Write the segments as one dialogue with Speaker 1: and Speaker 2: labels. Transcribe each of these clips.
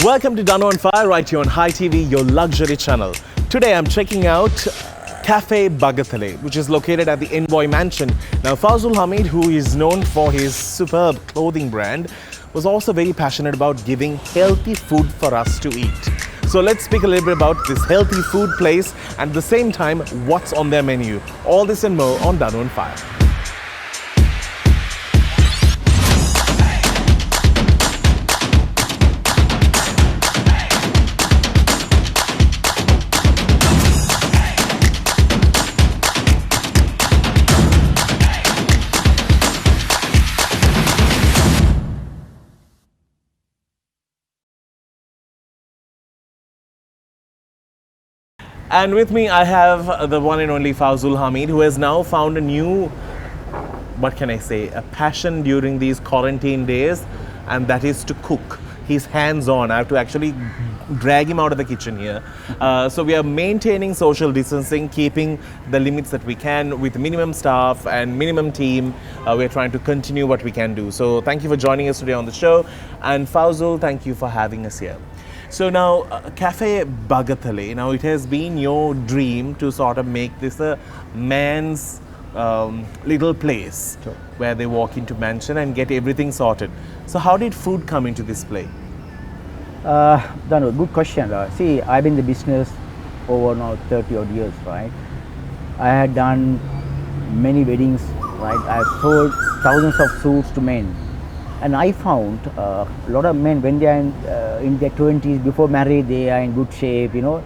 Speaker 1: Welcome to Danu on Fire right here on High TV, your luxury channel. Today I'm checking out Cafe Bagatale, which is located at the Envoy Mansion. Now Fouzul Hameed, who is known for his superb clothing brand, was also very passionate about giving healthy food for us to eat. So let's speak a little bit about this healthy food place and at the same time what's on their menu. All this and more on Danu on Fire. And with me, I have the one and only Fouzul Hameed, who has now found a new, what can I say, a passion during these quarantine days, and that is to cook. He's hands-on. I have to actually drag him out of the kitchen here. So we are maintaining social distancing, keeping the limits that we can with minimum staff and minimum team. We're trying to continue what we can do. So thank you for joining us today on the show. And Fouzul, thank you for having us here. So now, Cafe Bagatale, now it has been your dream to sort of make this a man's little place where they walk into mansion and get everything sorted. So how did food come into this play?
Speaker 2: Danu, good question. See, I've been in the business over now 30 odd years, right? I had done many weddings, right? I've sold thousands of suits to men. And I found a lot of men, when they are in their 20s, before marriage, they are in good shape, you know.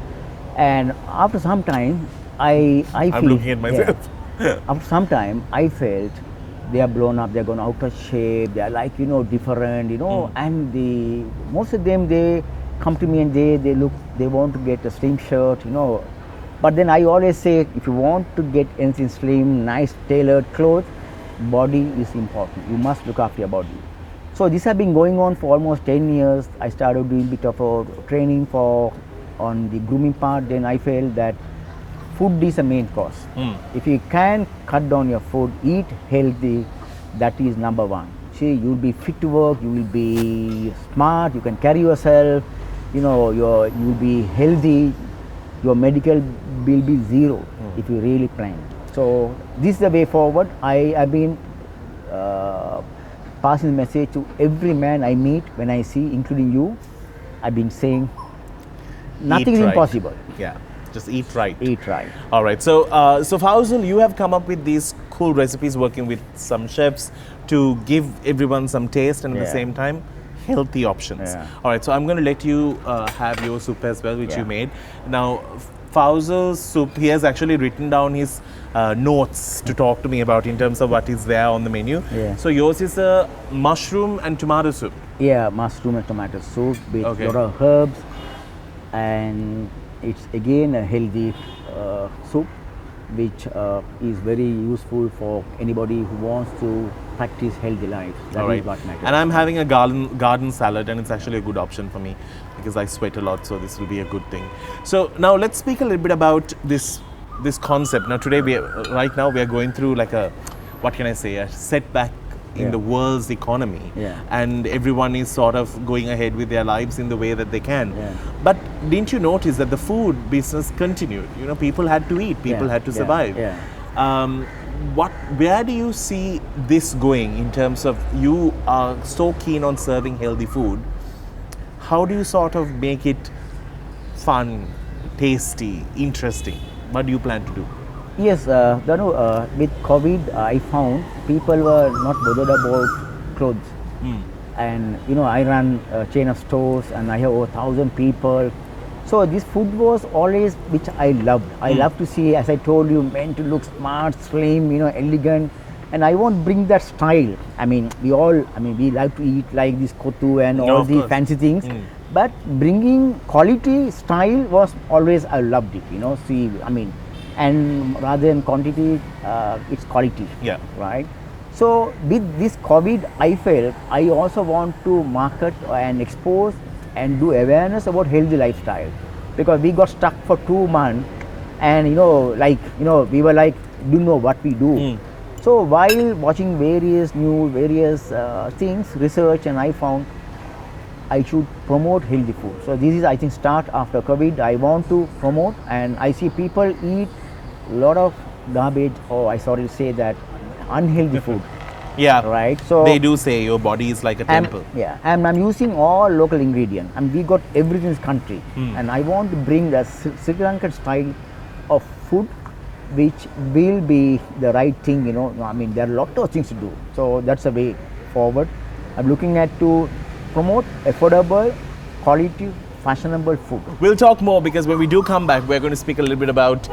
Speaker 2: And after some time, I'm
Speaker 1: looking at myself.
Speaker 2: Yeah, after some time, I felt they are blown up, they're gone out of shape, they are like, you know, different, you know. And most of them, they come to me and they want to get a slim shirt, you know. But then I always say, if you want to get anything slim, nice tailored clothes, body is important. You must look after your body. So this has been going on for almost 10 years. I started doing a bit of a training on the grooming part. Then I felt that food is a main course. If you can cut down your food, eat healthy, that is number one. See, you'll be fit to work, you will be smart, you can carry yourself, you know, you'll be healthy, your medical bill will be zero if you really plan. So this is the way forward. I have been passing the message to every man I meet, when I see, including you. I've been saying nothing is impossible.
Speaker 1: Yeah, just eat right.
Speaker 2: Eat right.
Speaker 1: All right. So, Fouzul, you have come up with these cool recipes, working with some chefs to give everyone some taste and at the same time healthy options.
Speaker 2: Yeah.
Speaker 1: All right. So I'm going to let you have your soup as well, which you made. Now, Fouzul's soup, he has actually written down his notes to talk to me about in terms of what is there on the menu.
Speaker 2: Yeah.
Speaker 1: So yours is a mushroom and tomato soup.
Speaker 2: Yeah, mushroom and tomato soup with a lot of herbs, and it's again a healthy soup, which is very useful for anybody who wants to practice healthy life. That is what matters.
Speaker 1: And I'm having a garden salad, and it's actually a good option for me because I sweat a lot, so this will be a good thing. So now let's speak a little bit about this concept. Now today, right now we are going through like a, what can I say, a setback in the world's economy, and everyone is sort of going ahead with their lives in the way that they can. But didn't you notice that the food business continued? You know, people had to eat, people had to survive. Where do you see this going in terms of, you are so keen on serving healthy food? How do you sort of make it fun, tasty, interesting? What do you plan to do?
Speaker 2: Yes, Danu, with COVID, I found people were not bothered about clothes. And you know, I run a chain of stores and I have over 1,000 people. So this food was always, which I loved. I love to see, as I told you, men to look smart, slim, you know, elegant. And I won't bring that style. I mean, we like to eat like this kotu and all the fancy things. But bringing quality style was always, I loved it, you know. See, I mean, and rather than quantity, it's quality. Yeah. Right? So with this COVID, I felt I also want to market and expose and do awareness about healthy lifestyle, because we got stuck for 2 months, and we were like, didn't know what we do. So while watching various things, research, and I found I should promote healthy food. So this is, I think, start after COVID. I want to promote, and I see people eat a lot of garbage, or I sorry to say that, unhealthy food.
Speaker 1: Yeah.
Speaker 2: Right. So
Speaker 1: They do say your body is like a temple.
Speaker 2: and I'm using all local ingredients, and we got everything in this country, and I want to bring the Sri Lankan style of food, which will be the right thing. You know, I mean, there are a lot of things to do. So that's the way forward. I'm looking at to promote affordable, quality, fashionable food.
Speaker 1: We'll talk more, because when we do come back, we're going to speak a little bit about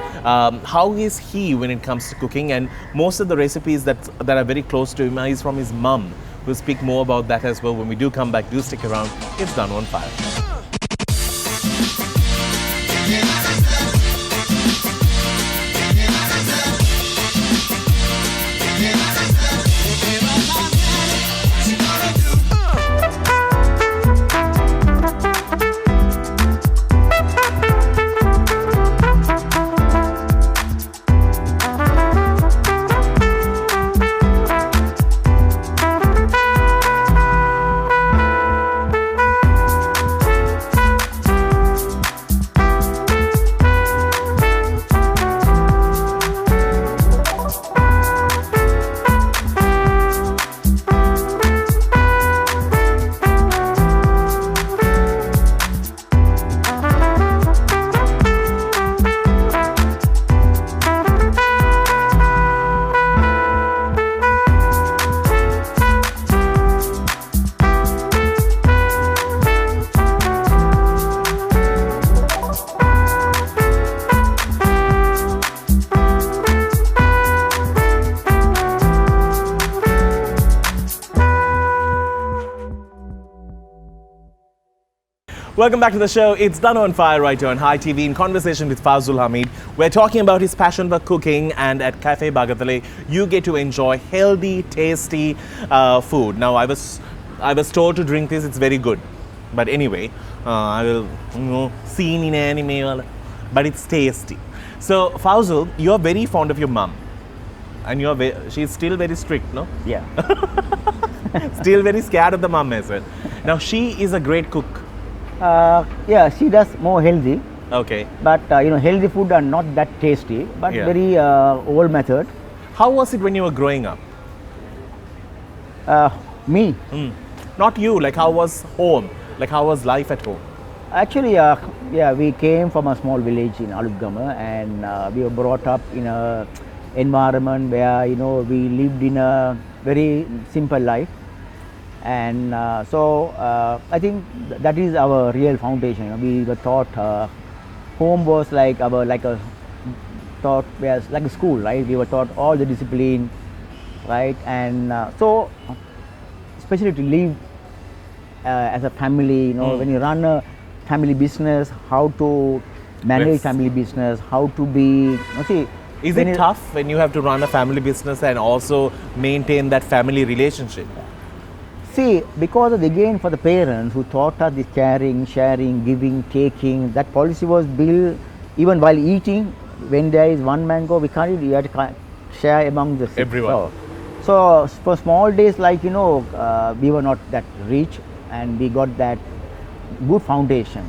Speaker 1: how is he when it comes to cooking, and most of the recipes that are very close to him is from his mum. We'll speak more about that as well when we do come back. Do stick around. It's Danu on Fire. Welcome back to the show. It's Danu on Fire right here on High TV in conversation with Fouzul Hameed. We're talking about his passion for cooking, and at Cafe Bagatale, you get to enjoy healthy, tasty food. Now, I was told to drink this. It's very good, but anyway, I will seen in anime, but it's tasty. So, Fouzul, you're very fond of your mum, and she's still very strict, no?
Speaker 2: Yeah.
Speaker 1: Still very scared of the mum as well. Now, she is a great cook.
Speaker 2: Yeah, she does more healthy,
Speaker 1: Okay.
Speaker 2: but healthy food are not that tasty, but
Speaker 1: Yeah.
Speaker 2: very old method.
Speaker 1: How was it when you were growing up?
Speaker 2: Me,
Speaker 1: Not you, like how was home? Like how was life at home?
Speaker 2: actually, yeah, we came from a small village in Alugama, and we were brought up in a environment where we lived in a very simple life, and so I think that is our real foundation. We were taught home was like a school, right? We were taught all the discipline, right? And so especially to live as a family, when you run a family business, how to manage
Speaker 1: Yes.
Speaker 2: family business, how to be, see.
Speaker 1: Is
Speaker 2: when
Speaker 1: it
Speaker 2: you-
Speaker 1: tough when you have to run a family business and also maintain that family relationship?
Speaker 2: See, because again for the parents who taught us this caring, sharing, giving, taking, that policy was built even while eating. When there is one mango, we have to share among the six.
Speaker 1: Everyone.
Speaker 2: So for small days, like we were not that rich, and we got that good foundation,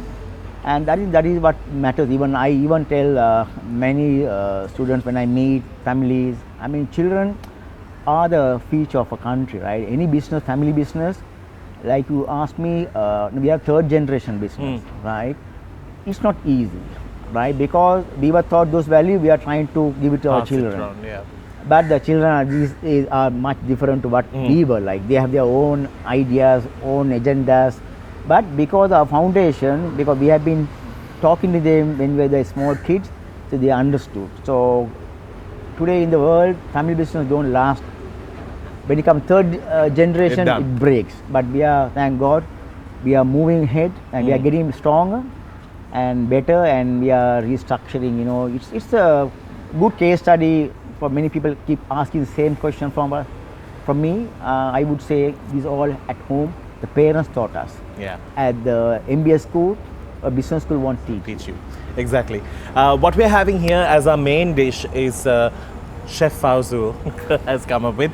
Speaker 2: and that is what matters. I even tell many students when I meet families. I mean, children are the future of a country, right? Any business, family business, like you asked me, we have third generation business, right? It's not easy, right? Because we were taught those values, we are trying to give it to our
Speaker 1: Pass it
Speaker 2: children.
Speaker 1: around, yeah.
Speaker 2: But the children are much different to what we were like. They have their own ideas, own agendas. But because our foundation, because we have been talking to them when we were the small kids, so they understood. So today in the world, family business don't last. When it comes third generation,
Speaker 1: done.
Speaker 2: it breaks. But we are, thank God, we are moving ahead, and we are getting stronger and better, and we are restructuring. It's a good case study for many people. Keep asking the same question from me. I would say this all at home. The parents taught us.
Speaker 1: Yeah.
Speaker 2: At the MBA school, a business school won't teach.
Speaker 1: Teach you. Exactly. What we're having here as our main dish is Chef Fouzul has come up with.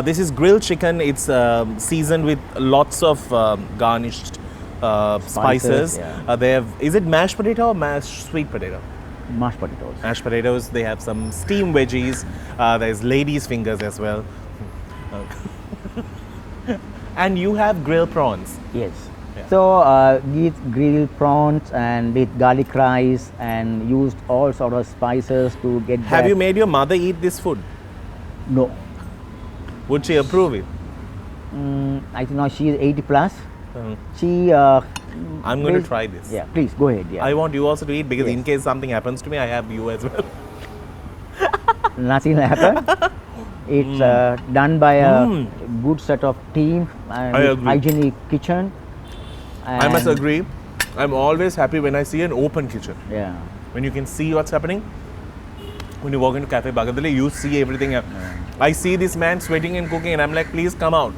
Speaker 1: This is grilled chicken. It's seasoned with lots of garnished spices.
Speaker 2: yeah.
Speaker 1: They have, is it mashed potato or mashed sweet potato?
Speaker 2: Mashed potatoes.
Speaker 1: Mashed potatoes. They have some steamed veggies. There's ladies' fingers as well. And you have grilled prawns.
Speaker 2: Yes.
Speaker 1: Yeah.
Speaker 2: So these grilled prawns and with garlic rice and used all sort of spices to get.
Speaker 1: Have
Speaker 2: that.
Speaker 1: you made your mother eat this food?
Speaker 2: No.
Speaker 1: Would she approve it?
Speaker 2: I think now she is 80 plus.
Speaker 1: Mhm.
Speaker 2: She.
Speaker 1: I'm going to try this.
Speaker 2: Yeah, please go ahead. Yeah.
Speaker 1: I want you also to eat because in
Speaker 2: Yes.
Speaker 1: case something happens to me, I have you as well.
Speaker 2: Nothing will happen. It's done by a good set of team and
Speaker 1: I
Speaker 2: with
Speaker 1: agree.
Speaker 2: hygienic kitchen.
Speaker 1: I must
Speaker 2: And-
Speaker 1: agree. I'm always happy when I see an open kitchen.
Speaker 2: Yeah.
Speaker 1: When you can see what's happening. When you walk into Cafe Bagadale, you see everything. I see this man sweating and cooking, and I'm like, please come out.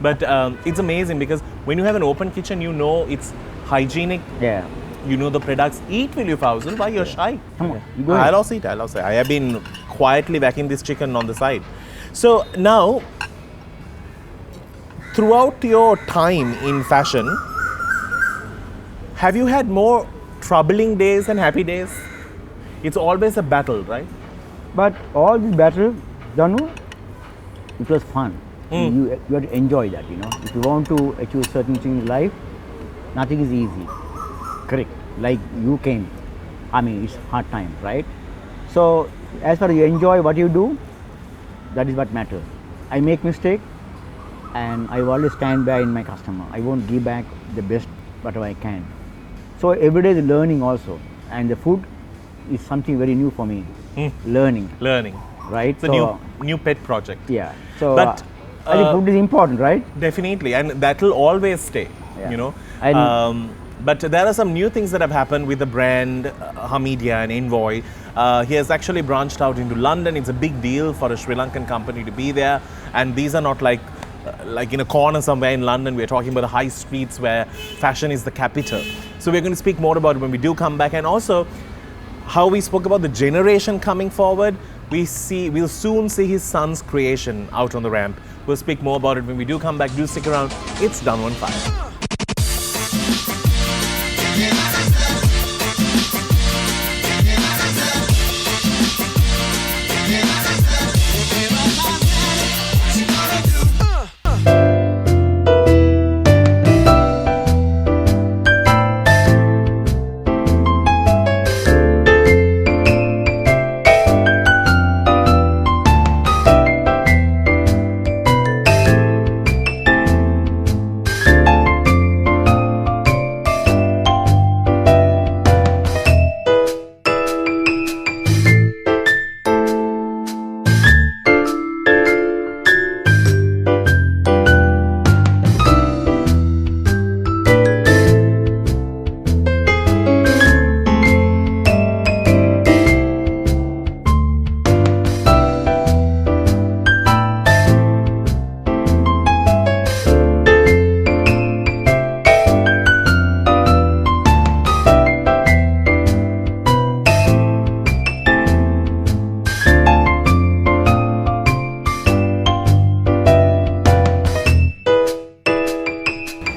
Speaker 1: But it's amazing because when you have an open kitchen, you know it's hygienic.
Speaker 2: Yeah.
Speaker 1: You know the products. Eat, will you, Fouzul? Why you're shy?
Speaker 2: Come on, you go ahead.
Speaker 1: I'll also eat. I'll also. I have been quietly whacking this chicken on the side. So now, throughout your time in fashion, have you had more troubling days and happy days? It's always a battle, right?
Speaker 2: But all this battle, Danu, it was fun. You have to enjoy that, you know. If you want to achieve certain things in life, nothing is easy. Correct. Like you came, I mean, it's hard time, right? So as far as you enjoy what you do, that is what matters. I make mistake, and I always stand by in my customer. I won't give back the best whatever I can. So every day is learning also, and the food is something very new for me. Learning,
Speaker 1: Learning.
Speaker 2: right?
Speaker 1: It's a new pet project.
Speaker 2: Yeah. So
Speaker 1: But,
Speaker 2: I think food is important, right?
Speaker 1: Definitely, and that will always stay.
Speaker 2: Yeah.
Speaker 1: You know.
Speaker 2: And-
Speaker 1: But there are some new things that have happened with the brand Hameedia and Envoy. He has actually branched out into London. It's a big deal for a Sri Lankan company to be there, and these are not like in a corner somewhere in London. We're talking about the high streets where fashion is the capital. So we're going to speak more about it when we do come back, and also how we spoke about the generation coming forward. We'll soon see his son's creation out on the ramp. We'll speak more about it when we do come back. Do stick around. It's Danu on Fire.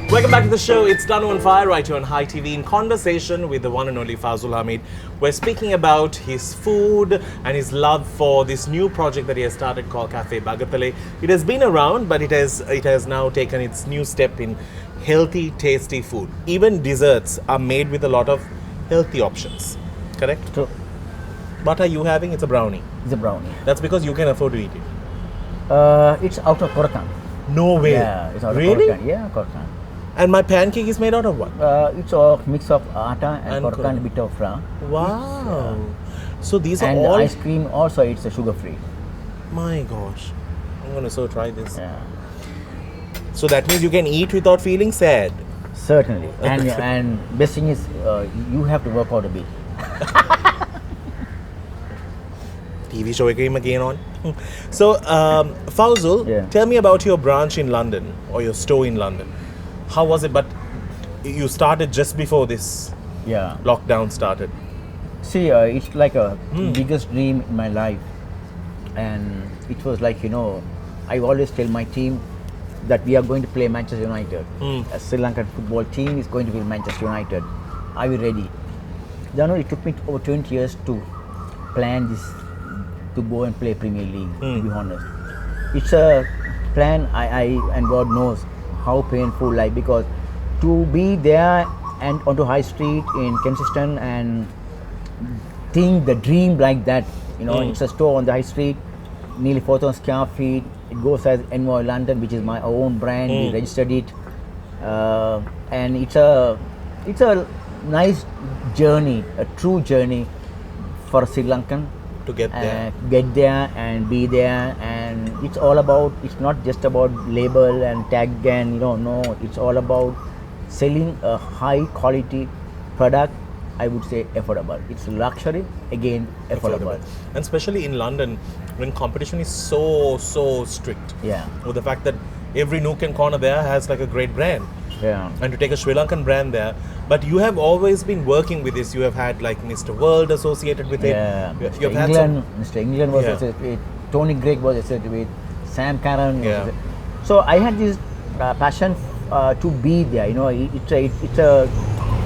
Speaker 1: Welcome back to the show. It's Danu on Fire right here on High TV in conversation with the one and only Fouzul Hameed. We're speaking about his food and his love for this new project that he has started called Cafe Bagatale. It has been around, but it has now taken its new step in healthy, tasty food. Even desserts are made with a lot of healthy options. Correct?
Speaker 2: So
Speaker 1: What are you having? It's a brownie.
Speaker 2: it's a brownie.
Speaker 1: That's because you can afford to eat it.
Speaker 2: It's out of Korattan.
Speaker 1: No way.
Speaker 2: Yeah, it's out of
Speaker 1: Really?
Speaker 2: Korattan. Yeah, Korattan.
Speaker 1: And my pancake is made out of what?
Speaker 2: It's a mix of atta and
Speaker 1: And
Speaker 2: Korattan, a bit of flour.
Speaker 1: Wow. So these are
Speaker 2: And
Speaker 1: all.
Speaker 2: ice cream also, it's a sugar free.
Speaker 1: My gosh. I'm gonna so try this.
Speaker 2: Yeah,
Speaker 1: So that means you can eat without feeling sad.
Speaker 2: certainly. And best thing is you have to work out a bit.
Speaker 1: TV show again on. So, Fouzul,
Speaker 2: Yeah.
Speaker 1: tell me about your branch in London or your store in London. How was it? But you started just before this
Speaker 2: Yeah.
Speaker 1: lockdown started.
Speaker 2: See, it's like a biggest dream in my life, and it was like, I always tell my team, that we are going to play Manchester United. A Sri Lankan football team is going to be Manchester United. Are we ready? Danu, it took me over 20 years to plan this, to go and play Premier League, to be honest. It's a plan, and God knows how painful, like, because to be there and onto High Street in Kensington and think the dream like that, it's a store on the High Street, nearly 4,000 square feet. It goes as Envoy London, which is my own brand. We registered it, and it's a nice journey, a true journey for a Sri Lankan
Speaker 1: To get there.
Speaker 2: Get there and be there, and it's all about. It's not just about label and tag and no. It's all about selling a high quality product. I would say affordable. It's luxury, again affordable.
Speaker 1: And especially in London, when competition is so strict.
Speaker 2: Yeah.
Speaker 1: With the fact that every nook and corner there has like a great brand.
Speaker 2: Yeah.
Speaker 1: And to take a Sri Lankan brand there, but you have always been working with this. You have had like Mr. World associated with
Speaker 2: Yeah.
Speaker 1: it.
Speaker 2: Mr.
Speaker 1: You've had
Speaker 2: England, Mr. England was
Speaker 1: Yeah.
Speaker 2: associated with. Tony Gregg was associated with. Sam Curran. was
Speaker 1: Yeah.
Speaker 2: associated- So I had this passion to be there.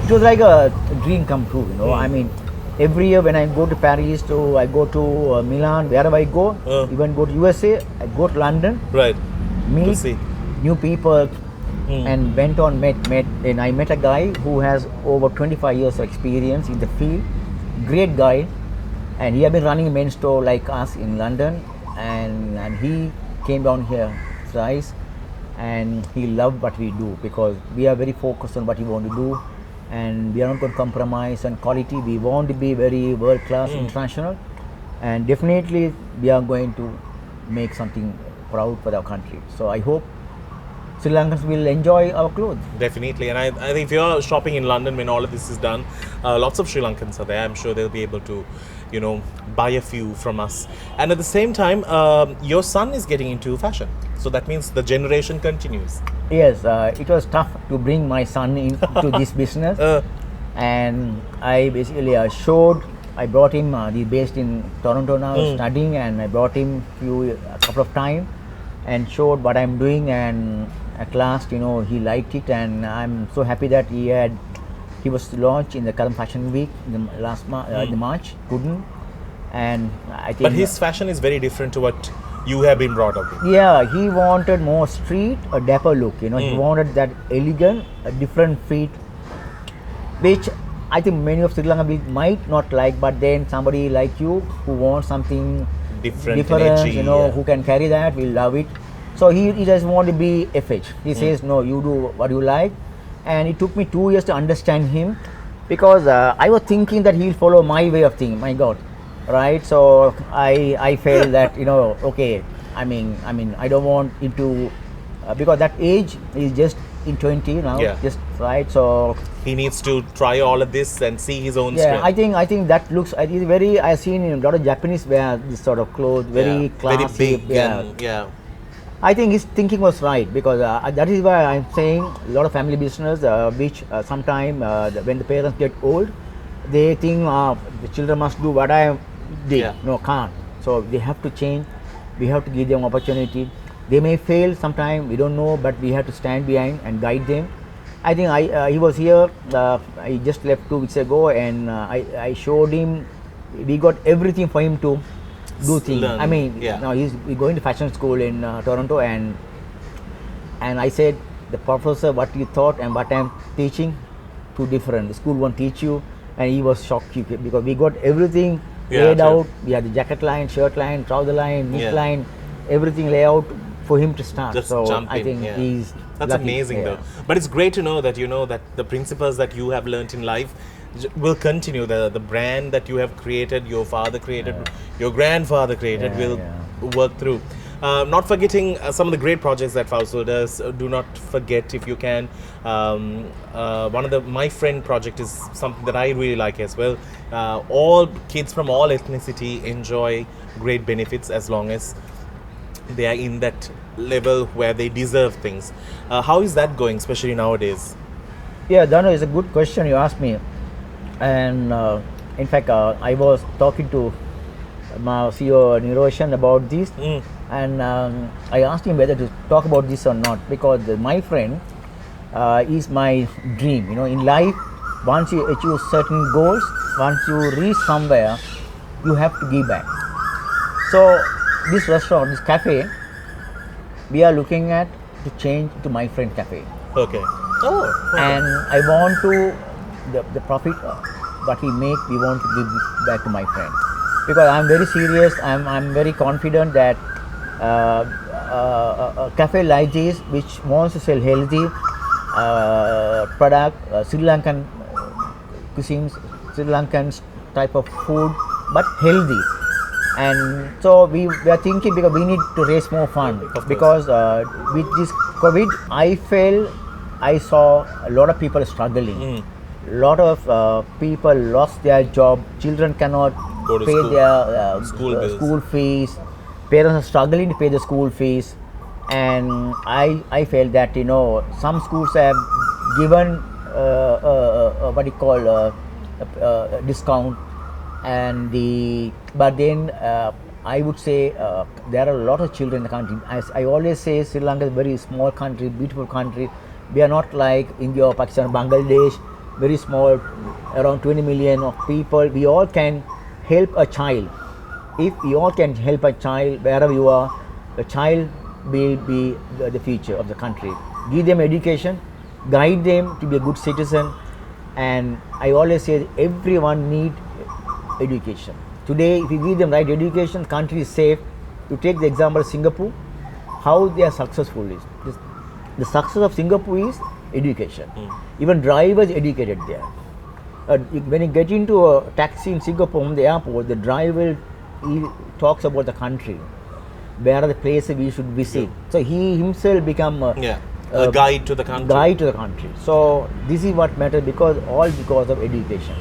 Speaker 2: It was like a dream come true. I mean, every year when I go to Paris, I go to Milan, wherever I go, even go to USA, I go to London,
Speaker 1: right.
Speaker 2: meet
Speaker 1: see.
Speaker 2: new people, and met, and I met a guy who has over 25 years of experience in the field, great guy, and he had been running a men's store like us in London, and he came down here twice, and he loved what we do because we are very focused on what we want to do, and we are not going to compromise on quality. We want to be very world class, international, and definitely we are going to make something proud for our country. So I hope Sri Lankans will enjoy our clothes.
Speaker 1: Definitely, and I think if you're shopping in London when all of this is done, lots of Sri Lankans are there. I'm sure they'll be able to, buy a few from us. And at the same time, your son is getting into fashion, so that means the generation continues.
Speaker 2: Yes, it was tough to bring my son into this business, and I basically I brought him. He's based in Toronto now, studying, and I brought him a couple of times and showed what I'm doing, and at last, he liked it, and I'm so happy that he was launched in the current fashion week in the last the March, couldn't, and I think.
Speaker 1: But his fashion is very different to what you have been brought up with.
Speaker 2: Yeah, he wanted more street, a dapper look. He wanted that elegant, a different fit, which I think many of Sri Lanka might not like, but then somebody like you who wants something
Speaker 1: Different energy,
Speaker 2: who can carry that, will love it. So he doesn't want to be FH. He says, no, you do what you like. And it took me 2 years to understand him, because I was thinking that he'll follow my way of thinking. My God, right? So I felt that okay. I mean, I don't want him to because that age is just in 20 now, just right. So
Speaker 1: he needs to try all of this and see his own strength.
Speaker 2: I think that looks. It is very. I've seen a lot of Japanese wear this sort of clothes, very classy,
Speaker 1: very big.
Speaker 2: I think his thinking was right, because that is why I'm saying a lot of family business, which sometimes when the parents get old, they think the children must do what I did.
Speaker 1: Yeah.
Speaker 2: No, can't. So they have to change. We have to give them opportunity. They may fail sometime, we don't know, but we have to stand behind and guide them. I think he was here. I just left 2 weeks ago, and I showed him. We got everything for him to do things.
Speaker 1: Learn.
Speaker 2: I mean, now he's going to fashion school in Toronto, and I said, the professor, what you thought and what I'm teaching, two different. The school won't teach you, and he was shocked because we got everything laid out. We had the jacket line, shirt line, trouser line, knit line, everything laid out for him to start.
Speaker 1: Just
Speaker 2: so
Speaker 1: jump
Speaker 2: I
Speaker 1: in,
Speaker 2: think he's
Speaker 1: that's
Speaker 2: lucky.
Speaker 1: amazing though. But it's great to know that that the principles that you have learnt in life will continue. The brand that you have created, your father created, your grandfather created, will work through. Not forgetting some of the great projects that Fouzul does. Do not forget, if you can, one of my friend project is something that I really like as well. All kids from all ethnicity enjoy great benefits as long as they are in that level where they deserve things. How is that going, especially nowadays?
Speaker 2: Yeah, Danu, is a good question you asked me. And in fact, I was talking to my CEO Niroshan about this. And I asked him whether to talk about this or not, because my friend is my dream. You know, in life, once you achieve certain goals, once you reach somewhere, you have to give back. So this restaurant, this cafe, we are looking at to change to my friend cafe.
Speaker 1: Okay. Oh. Okay.
Speaker 2: And I want to the profit what he make, we want to give back to my friend, because I'm very serious. I'm very confident that a cafe like this, which wants to sell healthy product, Sri Lankan cuisines, Sri Lankan type of food, but healthy. And so we are thinking, because we need to raise more fund, because with this COVID, I saw a lot of people struggling. A lot of people lost their job. Children cannot pay their school fees. Parents are struggling to pay the school fees. And I felt that, you know, some schools have given what you call discount, and but then I would say there are a lot of children in the country. As I always say, Sri Lanka is a very small country, beautiful country. We are not like India or Pakistan, Bangladesh, very small, around 20 million of people. We all can help a child. If we all can help a child, wherever you are, the child will be the future of the country. Give them education, guide them to be a good citizen. And I always say everyone need education. Today, if you give them right education, country is safe. You take the example of Singapore, how they are successful is. The success of Singapore is education. Even drivers educated there. When you get into a taxi in Singapore from the airport, the driver, he talks about the country, where are the places we should visit. So he himself become
Speaker 1: a guide to the country.
Speaker 2: Guide to the country. So this is what matters, because of education.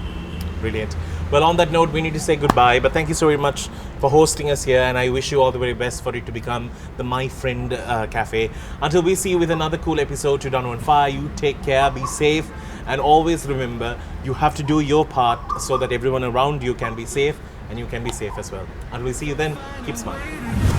Speaker 1: Brilliant. Well, on that note, we need to say goodbye. But thank you so very much for hosting us here, and I wish you all the very best for it to become the My Friend Cafe. Until we see you with another cool episode to Danu on Fire, you take care, be safe, and always remember, you have to do your part so that everyone around you can be safe, and you can be safe as well. Until we see you then, keep smiling.